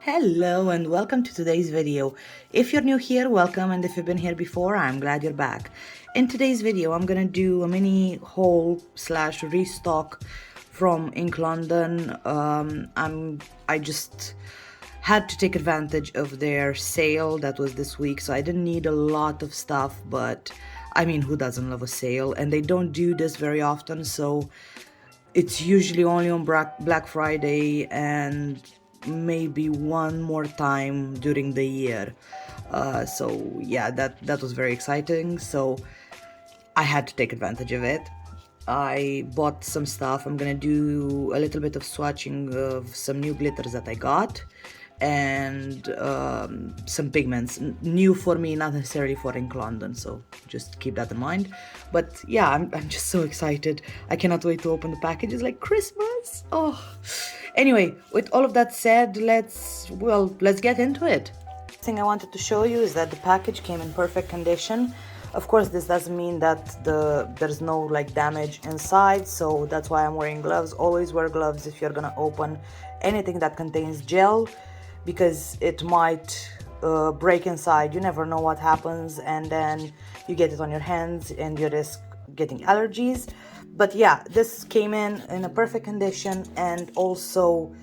Hello and welcome to today's video. If you're new here, welcome, and if you've been here before, I'm glad you're back. In today's video, I'm gonna do a mini haul slash restock from Ink London. I just had to take advantage of their sale that was this week, so I didn't need a lot of stuff, but I mean, who doesn't love a sale? And they don't do this very often, so it's usually only on Black Friday and maybe one more time during the year. So yeah, that was very exciting. So I had to take advantage of it. I bought some stuff. I'm gonna do a little bit of swatching of some new glitters that I got and some pigments new for me, not necessarily for Ink London, so just keep that in mind. But yeah, I'm just so excited. I cannot wait to open the package. It's like Christmas. Oh, anyway, with all of that said, let's get into it. Thing I wanted to show you is that the package came in perfect condition. Of course, this doesn't mean that there's no like damage inside, so that's why I'm wearing gloves. Always wear gloves if you're gonna open anything that contains gel, because it might break inside. You never know what happens, and then you get it on your hands and you risk getting allergies. But yeah, this came in a perfect condition and also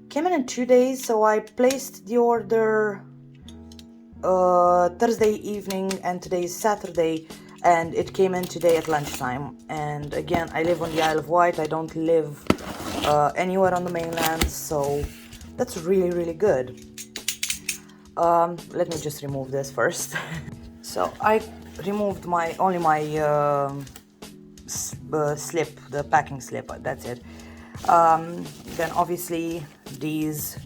came in 2 days. So I placed the order Thursday evening and today is Saturday, and it came in today at lunchtime. And again, I live on the Isle of Wight. I don't live anywhere on the mainland, so that's really good. Let me just remove this first. So I removed only my slip, the packing slip, that's it. Then obviously these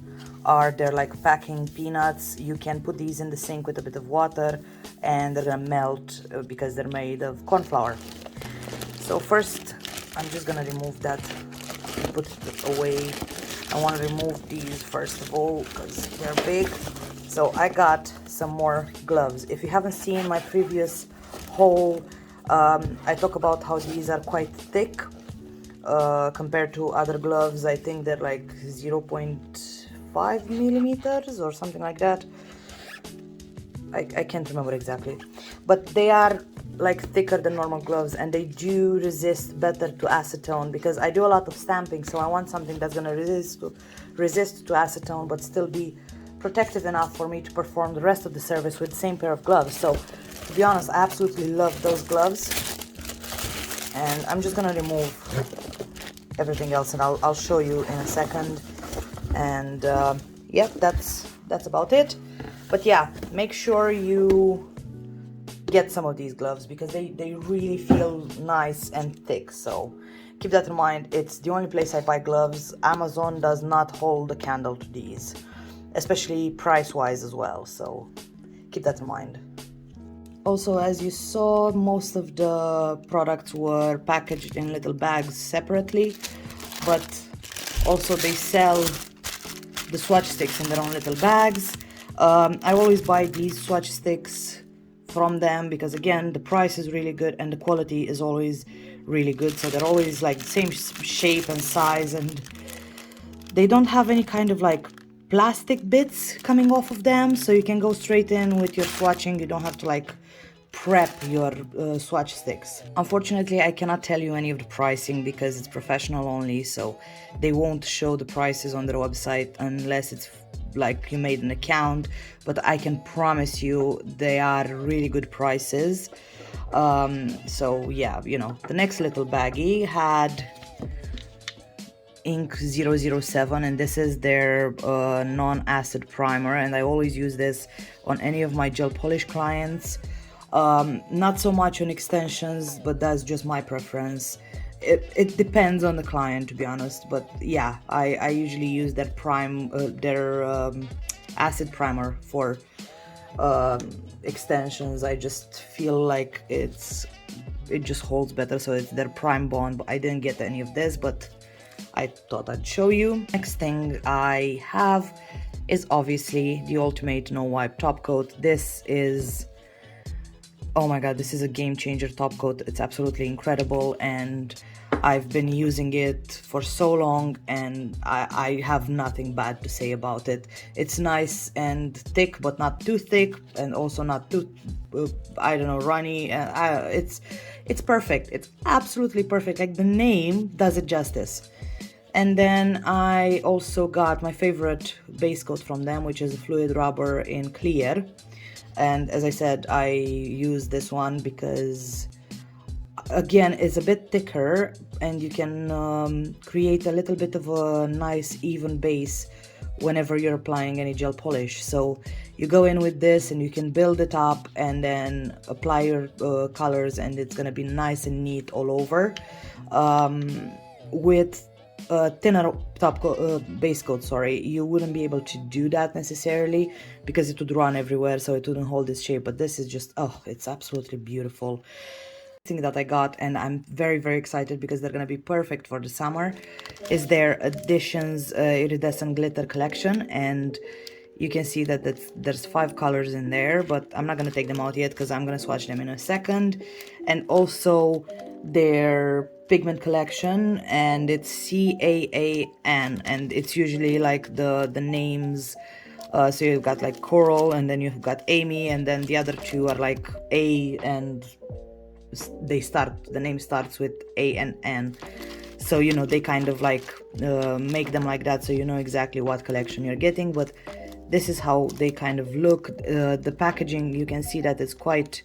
they're like packing peanuts. You can put these in the sink with a bit of water and they're gonna melt because they're made of corn flour. So first I'm just gonna remove that, put it away. I want to remove these first of all because they're big. So I got some more gloves. If you haven't seen my previous haul, I talk about how these are quite thick compared to other gloves. I think they're like 0.5 millimeters or something like that. I can't remember exactly, but they are like thicker than normal gloves, and they do resist better to acetone, because I do a lot of stamping, so I want something that's gonna resist to acetone but still be protective enough for me to perform the rest of the service with the same pair of gloves. So to be honest, I absolutely love those gloves, and I'm just gonna remove everything else and I'll show you in a second. And yep, that's about it. But yeah, make sure you get some of these gloves because they really feel nice and thick. So keep that in mind. It's the only place I buy gloves. Amazon does not hold a candle to these, especially price-wise as well. So keep that in mind. Also, as you saw, most of the products were packaged in little bags separately, but also they sell the swatch sticks in their own little bags. I always buy these swatch sticks from them because again, the price is really good and the quality is always really good. So they're always like the same shape and size, and they don't have any kind of like plastic bits coming off of them, so you can go straight in with your swatching. You don't have to like prep your swatch sticks. Unfortunately, I cannot tell you any of the pricing because it's professional only, so they won't show the prices on their website unless it's like you made an account, but I can promise you they are really good prices. So yeah, you know, the next little baggie had Ink 007, and this is their non-acid primer, and I always use this on any of my gel polish clients. Not so much on extensions, but that's just my preference. It depends on the client, to be honest, but yeah, I usually use their acid primer for extensions. I just feel like it just holds better, so it's their prime bond. But I didn't get any of this, but I thought I'd show you. Next thing I have is obviously the ultimate no wipe top coat. This is, oh my god, this is a game changer top coat. It's absolutely incredible, and I've been using it for so long and I have nothing bad to say about it. It's nice and thick, but not too thick, and also not too, I don't know, runny. It's perfect. It's absolutely perfect. Like, the name does it justice. And then I also got my favorite base coat from them, which is fluid rubber in clear. And as I said, I use this one because, again, it's a bit thicker and you can create a little bit of a nice even base whenever you're applying any gel polish. So you go in with this and you can build it up and then apply your colors, and it's gonna be nice and neat all over. With a thinner base coat, sorry, you wouldn't be able to do that necessarily because it would run everywhere, so it wouldn't hold its shape. But this is just, oh, it's absolutely beautiful thing that I got, and I'm very, very excited because they're gonna be perfect for the summer, is their Additions Iridescent Glitter collection. And you can see that there's 5 colors in there, but I'm not gonna take them out yet because I'm gonna swatch them in a second. And also their pigment collection, and it's CAAN, and it's usually like the names. So you've got like Coral, and then you've got Amy, and then the other 2 are like A, and the name starts with A and N. So, you know, they kind of like make them like that, so you know exactly what collection you're getting. But this is how they kind of look. The packaging, you can see that it's quite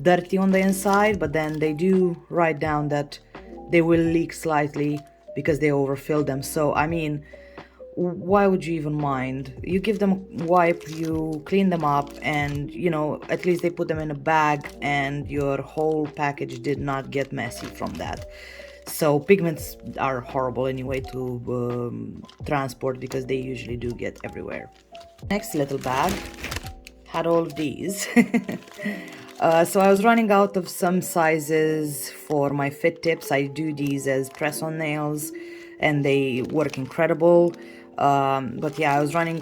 dirty on the inside, but then they do write down that they will leak slightly because they overfilled them. So, I mean, why would you even mind? You give them a wipe, you clean them up, and, you know, at least they put them in a bag and your whole package did not get messy from that. So pigments are horrible anyway to transport because they usually do get everywhere. Next little bag had all of these. So I was running out of some sizes for my fit tips. I do these as press-on nails and they work incredible. But yeah, I was running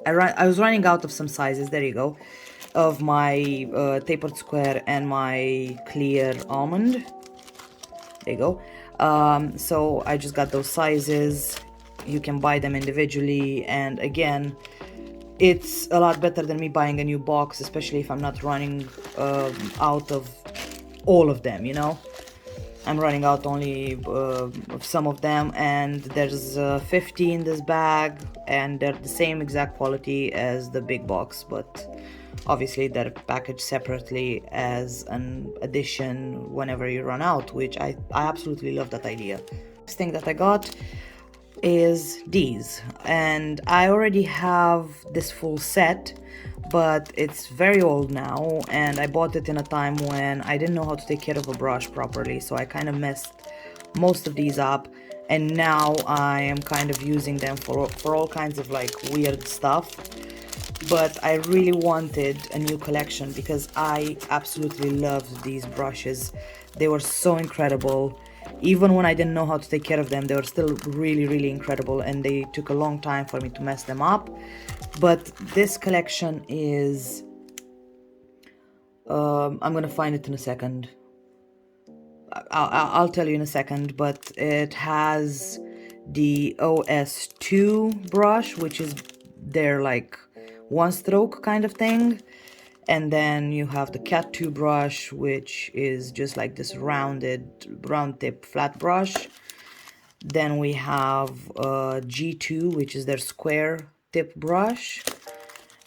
I was running out of some sizes, there you go, of my tapered square and my clear almond. There you go. So I just got those sizes. You can buy them individually, and again, it's a lot better than me buying a new box, especially if I'm not running out of all of them, you know. I'm running out only of some of them, and there's 50 in this bag, and they're the same exact quality as the big box, but obviously they're packaged separately as an addition whenever you run out, which I absolutely love that idea. Next thing that I got is these, and I already have this full set, but it's very old now, and I bought it in a time when I didn't know how to take care of a brush properly, so I kind of messed most of these up, and now I am kind of using them for all kinds of like weird stuff. But I really wanted a new collection because I absolutely loved these brushes. They were so incredible. Even when I didn't know how to take care of them, they were still really, really incredible, and they took a long time for me to mess them up. But this collection is, I'm gonna find it in a second. I'll tell you in a second, but it has the OS2 brush, which is their like one stroke kind of thing. And then you have the Cat 2 brush, which is just like this round tip flat brush. Then we have G2, which is their square tip brush.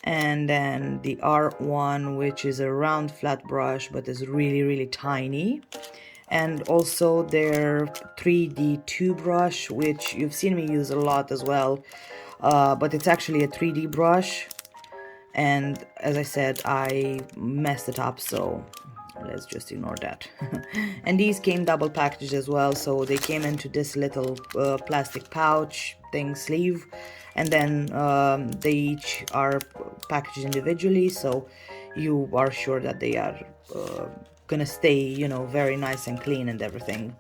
And then the R1, which is a round flat brush, but is really, really tiny. And also their 3D2 brush, which you've seen me use a lot as well. But it's actually a 3D brush. And as I said, I messed it up, so let's just ignore that. And these came double packaged as well, so they came into this little plastic pouch thing sleeve, and then they each are packaged individually, so you are sure that they are gonna stay, you know, very nice and clean and everything.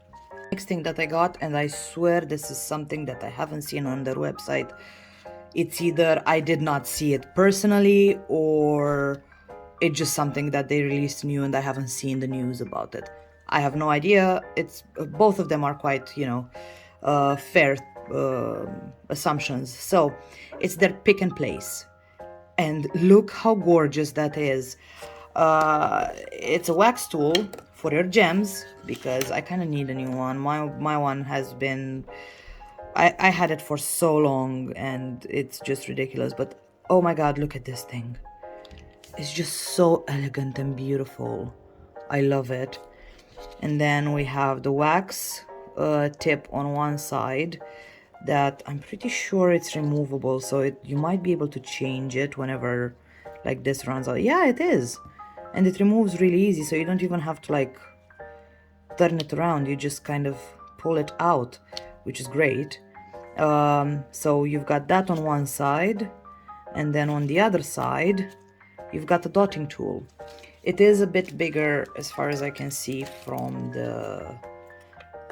Next thing that I got, and I swear this is something that I haven't seen on their website. It's either I did not see it personally, or it's just something that they released new and I haven't seen the news about it. I have no idea. It's both of them are quite, you know, fair assumptions. So it's their pick and place. And look how gorgeous that is. It's a wax tool for your gems because I kind of need a new one. My one has been, I had it for so long and it's just ridiculous. But oh my god, look at this thing. It's just so elegant and beautiful. I love it. And then we have the wax tip on one side that I'm pretty sure it's removable, so you might be able to change it whenever like this runs out. Yeah, it is. And it removes really easy, so you don't even have to like turn it around. You just kind of pull it out, which is great. So you've got that on one side, and then on the other side you've got the dotting tool. It is a bit bigger as far as I can see from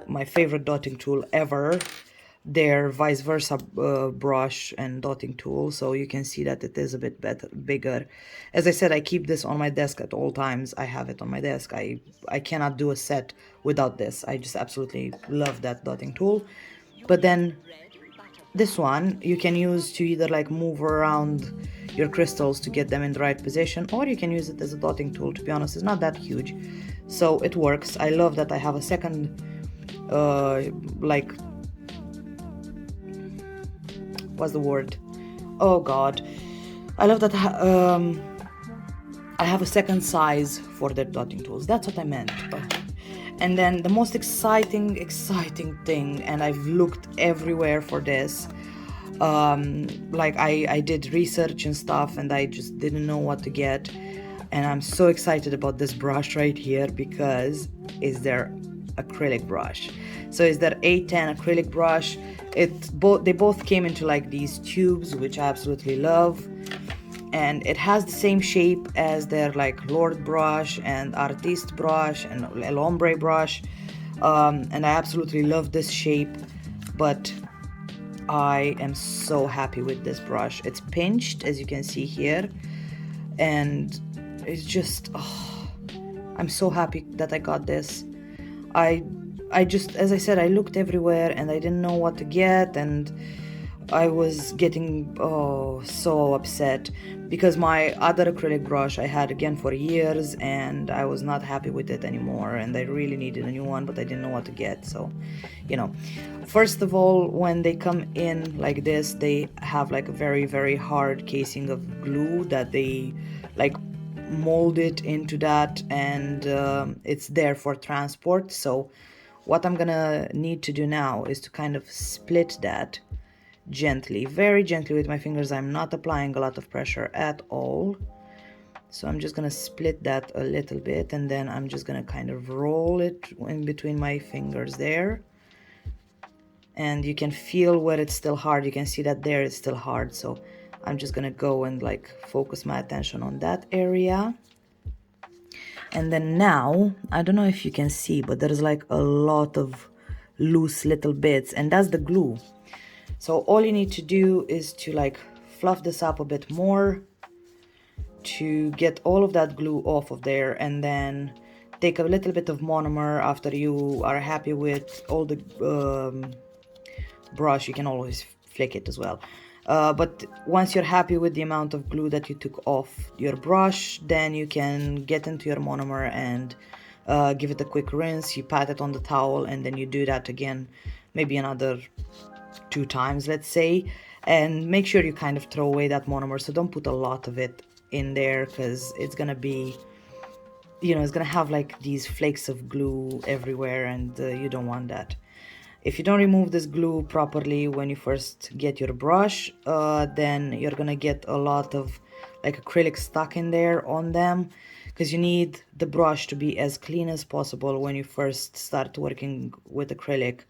my favorite dotting tool ever, their vice versa brush and dotting tool, so you can see that it is a bit bigger. As I said, I keep this on my desk at all times. I have it on my desk. I cannot do a set without this. I just absolutely love that dotting tool. But then this one you can use to either like move around your crystals to get them in the right position, or you can use it as a dotting tool. To be honest, it's not that huge, so it works. I love that I have a second like, what's the word? Oh god, I love that I have a second size for the dotting tools. That's what I meant. And then the most exciting thing, and I've looked everywhere for this, like I did research and stuff and I just didn't know what to get, and I'm so excited about this brush right here because it's their acrylic brush. So it's their A10 acrylic brush. They both came into like these tubes, which I absolutely love, and it has the same shape as their like Lord brush and Artiste brush and El Hombre brush, and I absolutely love this shape. But I am so happy with this brush. It's pinched, as you can see here, and it's just, oh, I'm so happy that I got this. I just, as I said, I looked everywhere and I didn't know what to get, and I was getting so upset because my other acrylic brush I had again for years and I was not happy with it anymore, and I really needed a new one, but I didn't know what to get. So, you know, first of all, when they come in like this, they have like a very hard casing of glue that they like mold it into that, and it's there for transport. So what I'm gonna need to do now is to kind of split that gently, very gently with my fingers. I'm not applying a lot of pressure at all. So I'm just gonna split that a little bit, and then I'm just gonna kind of roll it in between my fingers there. And you can feel where it's still hard. You can see that there it's still hard. So I'm just gonna go and like focus my attention on that area. And then now, I don't know if you can see, but there's like a lot of loose little bits, and that's the glue. So all you need to do is to like fluff this up a bit more to get all of that glue off of there, and then take a little bit of monomer after you are happy with all the brush. You can always flick it as well. But once you're happy with the amount of glue that you took off your brush, then you can get into your monomer and give it a quick rinse. You pat it on the towel, and then you do that again, maybe another 2 times, let's say, and make sure you kind of throw away that monomer. So don't put a lot of it in there, because it's gonna be, you know, it's gonna have like these flakes of glue everywhere, and you don't want that. If you don't remove this glue properly when you first get your brush, then you're gonna get a lot of like acrylic stuck in there on them, because you need the brush to be as clean as possible when you first start working with acrylic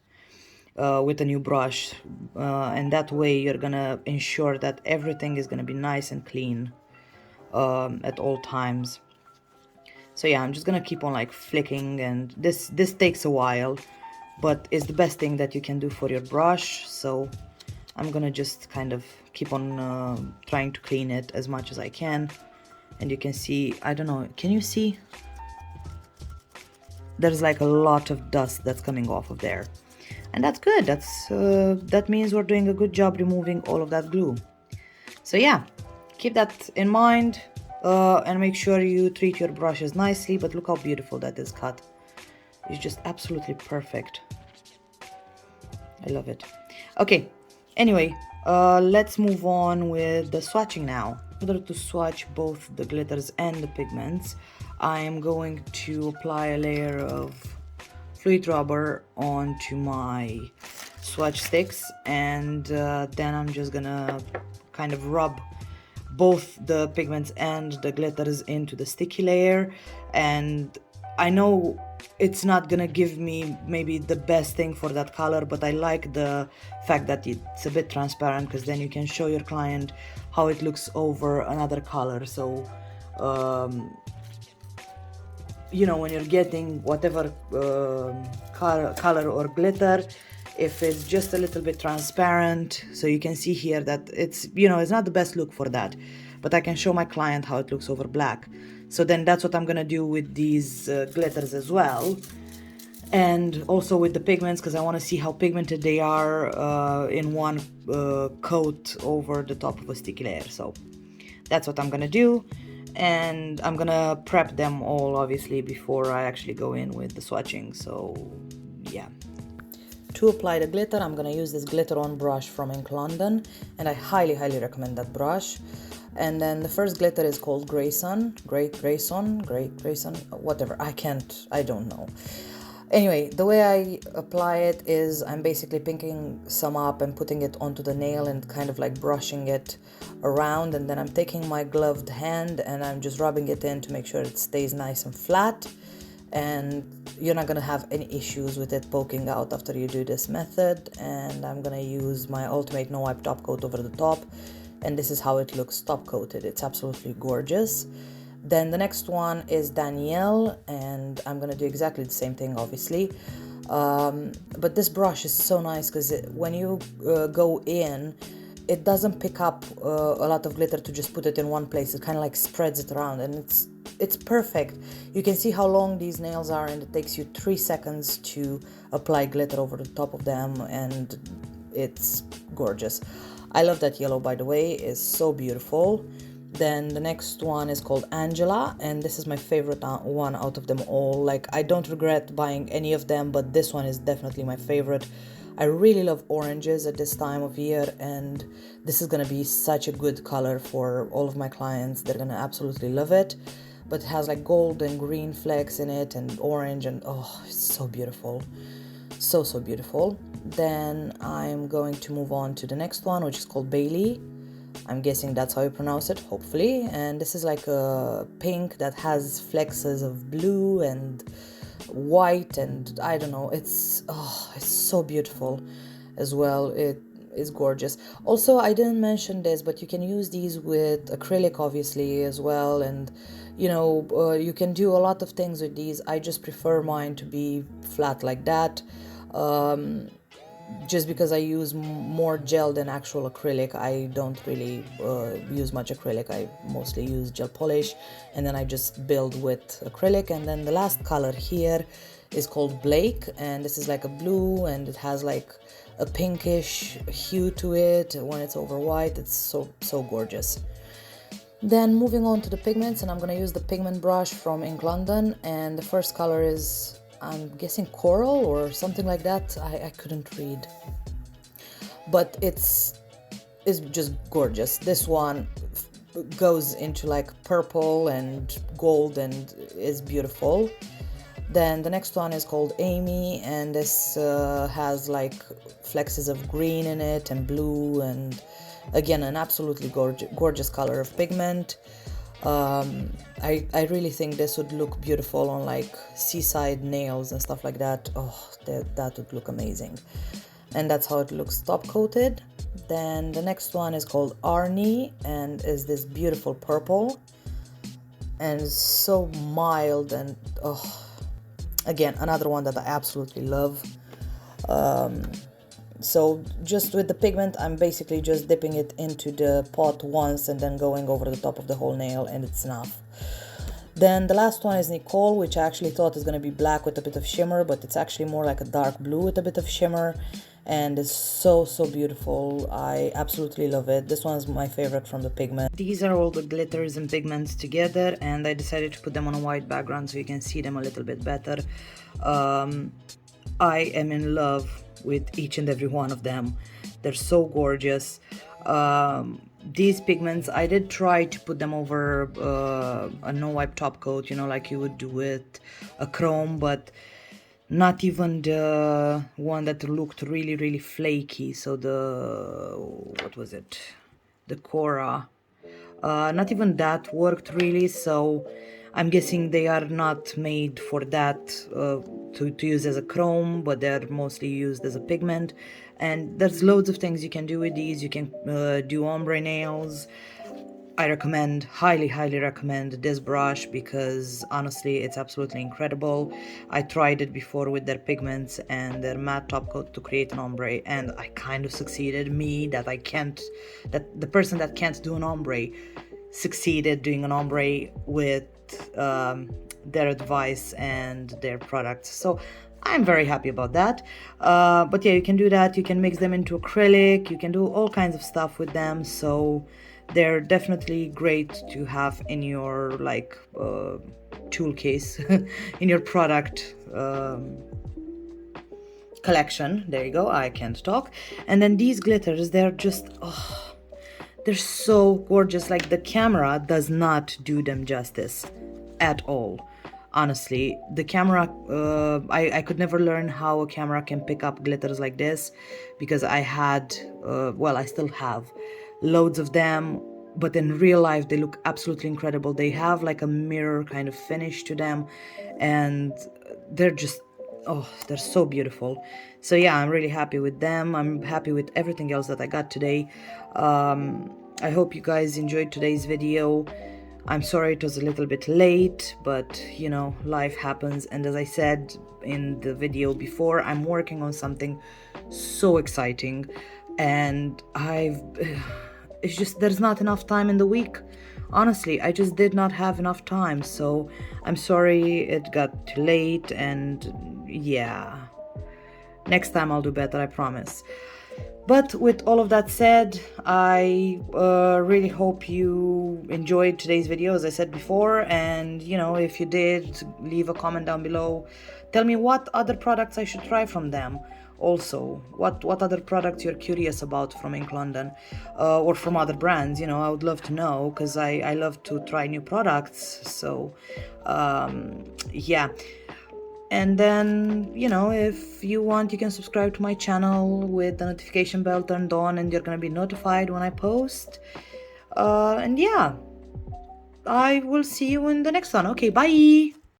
with a new brush, and that way you're gonna ensure that everything is gonna be nice and clean at all times. So yeah, I'm just gonna keep on like flicking, and this takes a while, but it's the best thing that you can do for your brush. So I'm gonna just kind of keep on trying to clean it as much as I can. And you can see, I don't know, can you see? there's like a lot of dust that's coming off of there. And that's good. That means we're doing a good job removing all of that glue. So yeah, keep that in mind, and make sure you treat your brushes nicely. But look how beautiful that is cut. It's just absolutely perfect. I love it. Okay, anyway, let's move on with the swatching now. In order to swatch both the glitters and the pigments, I am going to apply a layer of fluid rubber onto my swatch sticks, and then I'm just gonna kind of rub both the pigments and the glitters into the sticky layer. And I know it's not gonna give me maybe the best thing for that color, but I like the fact that it's a bit transparent, because then you can show your client how it looks over another color. So you know, when you're getting whatever color or glitter, if it's just a little bit transparent, so you can see here that it's, you know, it's not the best look for that, but I can show my client how it looks over black. So then that's what I'm gonna do with these glitters as well, and also with the pigments, because I want to see how pigmented they are in one coat over the top of a sticky layer. So that's what I'm gonna do, and I'm gonna prep them all obviously before I actually go in with the swatching. So yeah. To apply the glitter, I'm gonna use this glitter on brush from Ink London, and I highly recommend that brush. And then the first glitter is called Grayson, whatever, I don't know. Anyway, the way I apply it is I'm basically picking some up and putting it onto the nail and kind of like brushing it around, and then I'm taking my gloved hand and I'm just rubbing it in to make sure it stays nice and flat, and you're not gonna have any issues with it poking out after you do this method. And I'm gonna use my Ultimate No Wipe top coat over the top, and this is how it looks top coated. It's absolutely gorgeous. Then the next one is Danielle, and I'm gonna do exactly the same thing, obviously. But this brush is so nice because when you go in, it doesn't pick up a lot of glitter to just put it in one place. It kind of like spreads it around, and it's perfect. You can see how long these nails are, and it takes you 3 seconds to apply glitter over the top of them, and it's gorgeous. I love that yellow, by the way, it's so beautiful. Then the next one is called Angela, and this is my favorite one out of them all. Like, I don't regret buying any of them, but this one is definitely my favorite. I really love oranges at this time of year, and this is gonna be such a good color for all of my clients. They're gonna absolutely love it. But it has like gold and green flecks in it, and orange, and oh, it's so beautiful. So beautiful. Then I'm going to move on to the next one, which is called Bailey. I'm guessing that's how you pronounce it, hopefully. And this is like a pink that has flexes of blue and white, and I don't know, it's so beautiful as well. It is gorgeous. Also, I didn't mention this, but you can use these with acrylic obviously as well, and you know, you can do a lot of things with these. I just prefer mine to be flat like that, just because I use more gel than actual acrylic. I don't really use much acrylic. I mostly use gel polish, and then I just build with acrylic. And then the last color here is called Blake, and this is like a blue, and it has like a pinkish hue to it when it's over white. It's so gorgeous. Then moving on to the pigments, and I'm gonna use the pigment brush from Ink London, and the first color is, I'm guessing, coral or something like that. I couldn't read, but it's just gorgeous. This one goes into like purple and gold and is beautiful. Then the next one is called Amy, and this has like flexes of green in it and blue, and again, an absolutely gorgeous color of pigment. I really think this would look beautiful on like seaside nails and stuff like that. Oh, that would look amazing. And that's how it looks top coated. Then the next one is called Arnie, and is this beautiful purple, and it's so mild, and again, another one that I absolutely love. So just with the pigment, I'm basically just dipping it into the pot once and then going over the top of the whole nail, and it's enough. Then the last one is Nicole, which I actually thought is going to be black with a bit of shimmer, but it's actually more like a dark blue with a bit of shimmer, and it's so beautiful. I absolutely love it. This one's my favorite from the pigment. These are all the glitters and pigments together, and I decided to put them on a white background so you can see them a little bit better. I am in love with each and every one of them. They're so gorgeous. These pigments, I did try to put them over a no wipe top coat, you know, like you would do with a chrome, but not even the one that looked really flaky. So the, what was it, the Cora, not even that worked really. So I'm guessing they are not made for that, to use as a chrome, but they're mostly used as a pigment. And there's loads of things you can do with these. You can do ombre nails. I recommend, highly recommend this brush because honestly it's absolutely incredible. I tried it before with their pigments and their matte top coat to create an ombre, and I kind of succeeded. The person that can't do an ombre succeeded doing an ombre with their advice and their products. So I'm very happy about that. But yeah, you can do that. You can mix them into acrylic. You can do all kinds of stuff with them. So they're definitely great to have in your like tool case, in your product collection. There you go. I can't talk. And then these glitters, they're just, oh, they're so gorgeous. Like the camera does not do them justice at all. Honestly, the camera, I could never learn how a camera can pick up glitters like this because I had, well, I still have loads of them, but in real life they look absolutely incredible. They have like a mirror kind of finish to them, and they're just, oh, they're so beautiful. So yeah, I'm really happy with them. I'm happy with everything else that I got today. I hope you guys enjoyed today's video. I'm sorry it was a little bit late, but you know, life happens. And as I said in the video before, I'm working on something so exciting, and it's just, there's not enough time in the week. Honestly, I just did not have enough time. So I'm sorry it got too late, and yeah, next time I'll do better, I promise. But with all of that said, I really hope you enjoyed today's video, as I said before. And, you know, if you did, leave a comment down below. Tell me what other products I should try from them. Also, what other products you're curious about from Ink London, or from other brands. You know, I would love to know, because I love to try new products. So, yeah. And then, you know, if you want, you can subscribe to my channel with the notification bell turned on, and you're gonna be notified when I post. And yeah, I will see you in the next one. Okay, bye!